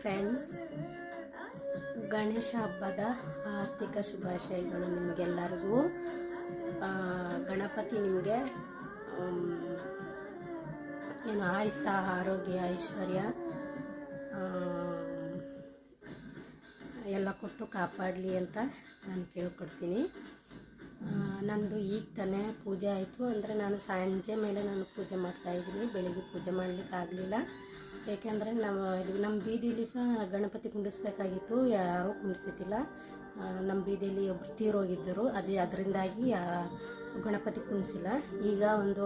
Friends, Ganesha ಹಬ್ಬದ ಆರ್ಥಿಕ ಶುಭಾಶಯಗಳು ನಿಮಗೆಲ್ಲರಿಗೂ. ಗಣಪತಿ ನಿಮಗೆ ಏನು ಆಯುಷ್ಯ, ಆರೋಗ್ಯ, ಐಶ್ವರ್ಯ ಎಲ್ಲ ಕೊಟ್ಟು ಕಾಪಾಡಲಿ ಅಂತ ನಾನು ಕೇಳ್ಕೊಡ್ತೀನಿ. ನಂದು ಈಗ ತಾನೇ ಪೂಜೆ ಆಯಿತು. ಅಂದರೆ ನಾನು ಸಂಜೆ ಮೇಲೆ ನಾನು ಪೂಜೆ ಮಾಡ್ತಾಯಿದ್ದೀನಿ. ಬೆಳಿಗ್ಗೆ ಪೂಜೆ ಮಾಡಲಿಕ್ಕೆ ಆಗಲಿಲ್ಲ. ಏಕೆಂದರೆ ನಮ್ಮ ಬೀದಿಲಿ ಸಹ ಗಣಪತಿ ಕುಂಡಿಸ್ಬೇಕಾಗಿತ್ತು, ಯಾರೂ ಕುಂಡಿಸ್ತಿಲ್ಲ. ನಮ್ಮ ಬೀದಿಯಲ್ಲಿ ಒಬ್ಬರು ತೀರೋಗಿದ್ದರು, ಅದರಿಂದಾಗಿ ಗಣಪತಿ ಕುಂಡಿಸಿಲ್ಲ. ಈಗ ಒಂದು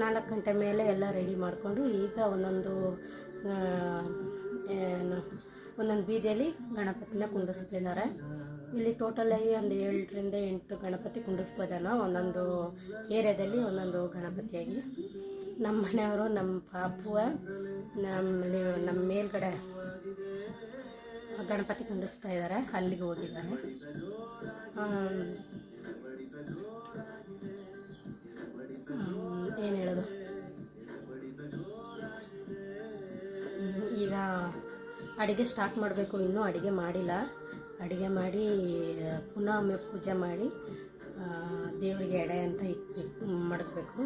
4 ಗಂಟೆ ಮೇಲೆ ಎಲ್ಲ ರೆಡಿ ಮಾಡಿಕೊಂಡು ಈಗ ಒಂದೊಂದು ಬೀದಿಯಲ್ಲಿ ಗಣಪತಿನ ಕುಂಡಿಸ್ತಿದ್ದಾರೆ. ಇಲ್ಲಿ ಟೋಟಲಾಗಿ ಒಂದು 7ರಿಂದ 8 ಗಣಪತಿ ಕುಂಡಿಸ್ಬೋದೇನೋ, ಒಂದೊಂದು ಏರಿಯಾದಲ್ಲಿ ಒಂದೊಂದು ಗಣಪತಿಯಾಗಿ. ನಮ್ಮ ಮನೆಯವರು, ನಮ್ಮ ಪಾಪುವ ನಮ್ಮ ಮೇಲ್ಗಡೆ ಗಣಪತಿ ಕುಂಡಿಸ್ತಾ ಇದ್ದಾರೆ, ಅಲ್ಲಿಗೆ ಹೋಗಿದ್ದಾರೆ. ಏನು ಹೇಳೋದು, ಈಗ ಅಡುಗೆ ಸ್ಟಾರ್ಟ್ ಮಾಡಬೇಕು. ಇನ್ನೂ ಅಡುಗೆ ಮಾಡಿಲ್ಲ. ಅಡುಗೆ ಮಾಡಿ ಪುನಃ ಒಮ್ಮೆ ಪೂಜೆ ಮಾಡಿ ದೇವರಿಗೆ ಎಡೆ ಅಂತ ಮಡಗಬೇಕು.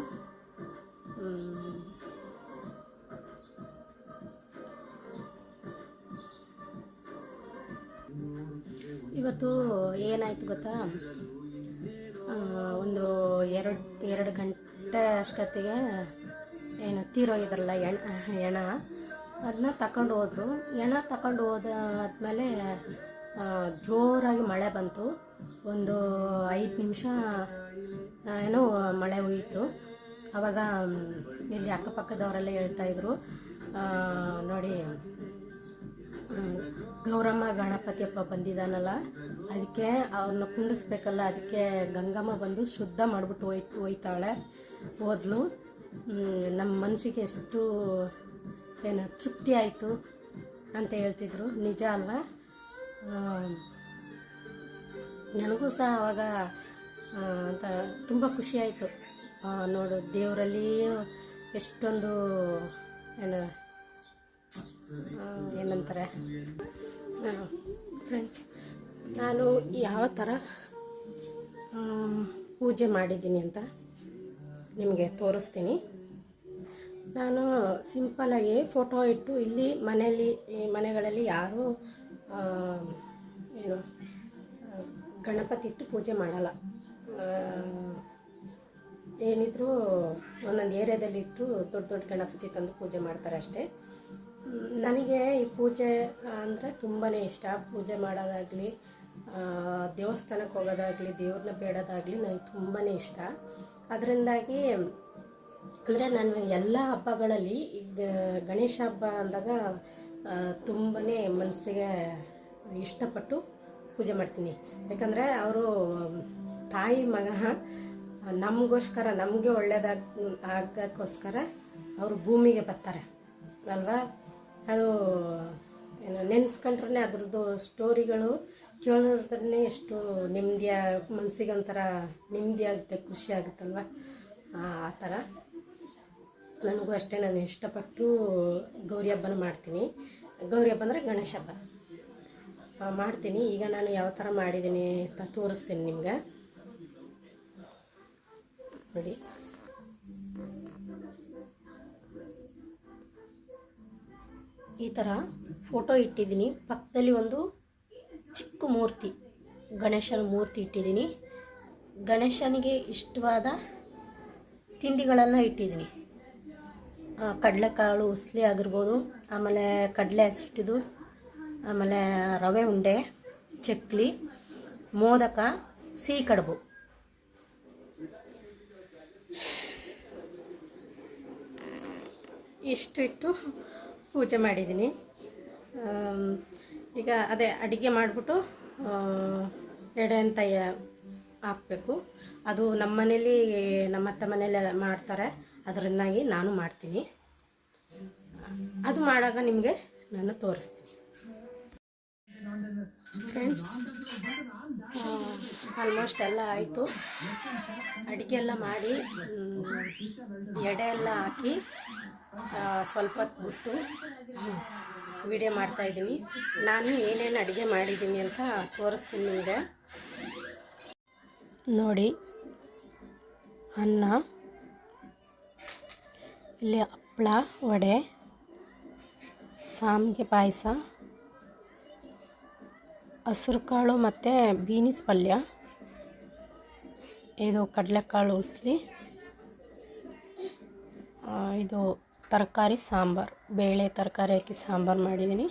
ಇವತ್ತು ಏನಾಯ್ತು ಗೊತ್ತಾ, ಒಂದು ಎರಡು ಗಂಟೆ ಅಷ್ಟೊತ್ತಿಗೆ ಏನು ತೀರೋಗಿದ್ರಲ್ಲ ಹೆಣ, ಅದನ್ನ ತಗೊಂಡು ಹೋದರು. ಹೆಣ ತಗೊಂಡು ಹೋದಾದ್ಮೇಲೆ ಜೋರಾಗಿ ಮಳೆ ಬಂತು. ಒಂದು 5 ನಿಮಿಷ ಏನೋ ಮಳೆ ಹುಯ್ಯಿತು. ಆವಾಗ ಇಲ್ಲಿ ಅಕ್ಕಪಕ್ಕದವರೆಲ್ಲ ಹೇಳ್ತಾಯಿದ್ರು, ನೋಡಿ ಗೌರಮ್ಮ ಗಣಪತಿ ಹಬ್ಬ ಬಂದಿದ್ದಾನಲ್ಲ, ಅದಕ್ಕೆ ಅವ್ರನ್ನ ಕುಂಡಿಸ್ಬೇಕಲ್ಲ, ಅದಕ್ಕೆ ಗಂಗಮ್ಮ ಬಂದು ಶುದ್ಧ ಮಾಡಿಬಿಟ್ಟು ಹೋದ್ಲು. ನಮ್ಮ ಮನಸ್ಸಿಗೆ ಎಷ್ಟು ಏನು ತೃಪ್ತಿ ಆಯಿತು ಅಂತ ಹೇಳ್ತಿದ್ರು. ನಿಜ ಅಲ್ವಾ? ನನಗೂ ಸಹ ಆವಾಗ ಅಂತ ತುಂಬ ಖುಷಿ ಆಯಿತು. ನೋಡು, ದೇವರಲ್ಲಿ ಎಷ್ಟೊಂದು ಏನಂತಾರೆ ಫ್ರೆಂಡ್ಸ್, ನಾನು ಯಾವ ಥರ ಪೂಜೆ ಮಾಡಿದ್ದೀನಿ ಅಂತ ನಿಮಗೆ ತೋರಿಸ್ತೀನಿ. ನಾನು ಸಿಂಪಲಾಗಿ ಫೋಟೋ ಇಟ್ಟು, ಇಲ್ಲಿ ಮನೆಗಳಲ್ಲಿ ಯಾರೂ ಏನು ಗಣಪತಿ ಇಟ್ಟು ಪೂಜೆ ಮಾಡಲ್ಲ. ಏನಿದ್ರು ಒಂದೊಂದು ಏರಿಯಾದಲ್ಲಿ ಇಟ್ಟು ದೊಡ್ಡ ಗಣಪತಿ ತಂದು ಪೂಜೆ ಮಾಡ್ತಾರೆ ಅಷ್ಟೇ. ನನಗೆ ಈ ಪೂಜೆ ಅಂದರೆ ತುಂಬಾ ಇಷ್ಟ. ಪೂಜೆ ಮಾಡೋದಾಗಲಿ, ದೇವಸ್ಥಾನಕ್ಕೆ ಹೋಗೋದಾಗಲಿ, ದೇವ್ರನ್ನ ಬೇಡೋದಾಗಲಿ ನನಗೆ ತುಂಬಾ ಇಷ್ಟ. ಅದರಿಂದಾಗಿ ಅಂದರೆ ನಾನು ಎಲ್ಲ ಹಬ್ಬಗಳಲ್ಲಿ ಗಣೇಶ ಹಬ್ಬ ಅಂದಾಗ ತುಂಬಾ ಮನಸ್ಸಿಗೆ ಇಷ್ಟಪಟ್ಟು ಪೂಜೆ ಮಾಡ್ತೀನಿ. ಯಾಕಂದರೆ ಅವರು ತಾಯಿ ಮಗ ನಮಗೋಸ್ಕರ, ನಮಗೆ ಒಳ್ಳೇದಾಗೋಕ್ಕೋಸ್ಕರ ಅವರು ಭೂಮಿಗೆ ಬರ್ತಾರೆ ಅಲ್ವಾ. ಅದು ಏನು ನೆನೆಸ್ಕೊಂಡ್ರೆ ಅದ್ರದ್ದು ಸ್ಟೋರಿಗಳು ಕೇಳೋದ್ರೇ ಎಷ್ಟು ಮನಸ್ಸಿಗೆ ಒಂಥರ ನೆಮ್ಮದಿ ಆಗುತ್ತೆ, ಖುಷಿ ಆಗುತ್ತಲ್ವ. ಆ ಥರ ನನಗೂ ಅಷ್ಟೇ. ನಾನು ಇಷ್ಟಪಟ್ಟು ಗೌರಿ ಹಬ್ಬನ ಮಾಡ್ತೀನಿ. ಗೌರಿ ಹಬ್ಬ ಅಂದರೆ ಗಣೇಶ ಹಬ್ಬ ಮಾಡ್ತೀನಿ. ಈಗ ನಾನು ಯಾವ ಥರ ಮಾಡಿದ್ದೀನಿ ಅಂತ ತೋರಿಸ್ತೀನಿ ನಿಮ್ಗೆ. ನೋಡಿ, ಈ ಥರ ಫೋಟೋ ಇಟ್ಟಿದ್ದೀನಿ. ಪಕ್ಕದಲ್ಲಿ ಒಂದು ಚಿಕ್ಕ ಮೂರ್ತಿ, ಗಣೇಶನ ಮೂರ್ತಿ ಇಟ್ಟಿದ್ದೀನಿ. ಗಣೇಶನಿಗೆ ಇಷ್ಟವಾದ ತಿಂಡಿಗಳನ್ನು ಇಟ್ಟಿದ್ದೀನಿ. ಕಡಲೆಕಾಳು ಉಸ್ಲಿ ಆಗಿರ್ಬೋದು, ಆಮೇಲೆ ಕಡಲೆ ಹಸಿಟ್ಟಿದ್ದು, ಆಮೇಲೆ ರವೆ ಉಂಡೆ, ಚಕ್ಲಿ, ಮೋದಕ, ಸಿಹಿ ಕಡುಬು. ಇಷ್ಟು ಇಟ್ಟು ಪೂಜೆ ಮಾಡಿದ್ದೀನಿ. ಈಗ ಅದೇ ಅಡುಗೆ ಮಾಡಿಬಿಟ್ಟು ಎಡೆ ಅಂತ ಹಾಕಬೇಕು. ಅದು ನಮ್ಮ ಮನೇಲಿ, ನಮ್ಮ ಅತ್ತೆ ಮನೇಲಿ ಮಾಡ್ತಾರೆ, ಅದರಿಂದಾಗಿ ನಾನು ಮಾಡ್ತೀನಿ. ಅದು ಮಾಡಾಗ ನಿಮಗೆ ನಾನು ತೋರಿಸ್ತೀನಿ. ಫ್ರೆಂಡ್ಸ್, ಆಲ್ಮೋಸ್ಟ್ ಎಲ್ಲ ಆಯಿತು. ಅಡುಗೆ ಎಲ್ಲ ಮಾಡಿ ಎಡೆ ಎಲ್ಲ ಹಾಕಿ ಸ್ವಲ್ಪ ಹೊತ್ತು ಬಿಟ್ಟು ವಿಡಿಯೋ ಮಾಡ್ತಾಯಿದ್ದೀನಿ. ನಾನು ಏನೇನು ಅಡುಗೆ ಮಾಡಿದ್ದೀನಿ ಅಂತ ತೋರಿಸ್ತೀನಿ ನಿಮಗೆ. ನೋಡಿ, ಅನ್ನ, ಇಲ್ಲಿ ಹಪ್ಪಳ, ವಡೆ, ಶಾಮಿಗೆ ಪಾಯಸ, ಹಸಿರು ಕಾಳು ಮತ್ತು ಬೀನ್ಸ್ ಪಲ್ಯ, ಇದು ಕಡಲೆಕಾಳು ಉಸ್ಲಿ, ಇದು ತರಕಾರಿ ಸಾಂಬಾರು, ಬೇಳೆ ತರಕಾರಿ ಹಾಕಿ ಸಾಂಬಾರು ಮಾಡಿದ್ದೀನಿ.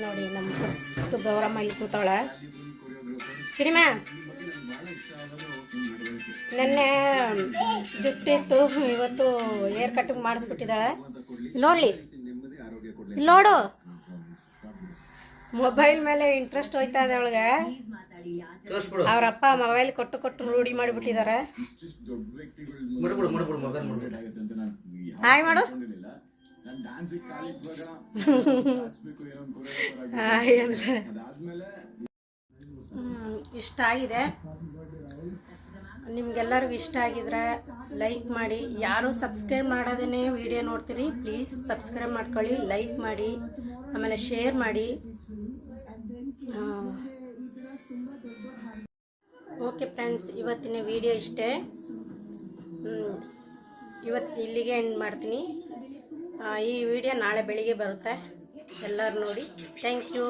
ನೋಡಿ, ನಮ್ಮ ಪುಟ್ಟು ಗೌರಮ್ಮ ಇಲ್ಲಿ ಕೂತಾಳೆ. ಚಿಡಿಮಾ, ನೆನ್ನೆ ಜುಟ್ಟಿತ್ತು, ಇವತ್ತು ಹೇರ್ ಕಟ್ಟಿಂಗ್ ಮಾಡಿಸ್ಬಿಟ್ಟಿದ್ದಾಳೆ. ನೋಡಲಿ, ನೋಡು, ಮೊಬೈಲ್ ಮೇಲೆ ಇಂಟ್ರೆಸ್ಟ್ ಹೋಯ್ತಾ ಇದೆ ಅವಳಿಗೆ. ಅವರಪ್ಪ ಮೊಬೈಲ್ ಕೊಟ್ಟು ರೂಢಿ ಮಾಡಿಬಿಟ್ಟಿದ್ದಾರೆ. ಹಾಯ್ ಮಾಡು. ಹಾಯ್ ಅಂತ ಇಷ್ಟ ಆಗಿದೆ. ನಿಮ್ಗೆಲ್ಲರಿಗೂ ಇಷ್ಟ ಆಗಿದ್ರೆ ಲೈಕ್ ಮಾಡಿ. ಯಾರು ಸಬ್ಸ್ಕ್ರೈಬ್ ಮಾಡೋದೇ ವಿಡಿಯೋ ನೋಡ್ತೀರಿ, ಪ್ಲೀಸ್ ಸಬ್ಸ್ಕ್ರೈಬ್ ಮಾಡ್ಕೊಳ್ಳಿ, ಲೈಕ್ ಮಾಡಿ, ಆಮೇಲೆ ಶೇರ್ ಮಾಡಿ. ಓಕೆ ಫ್ರೆಂಡ್ಸ್, ಇವತ್ತಿನ ವಿಡಿಯೋ ಇಷ್ಟೇ. ಇವತ್ತು ಇಲ್ಲಿಗೆ ಎಂಡ್ ಮಾಡ್ತೀನಿ. ಈ ವಿಡಿಯೋ ನಾಳೆ ಬೆಳಿಗ್ಗೆ ಬರುತ್ತೆ. ಎಲ್ಲರೂ ನೋಡಿ. Thank you.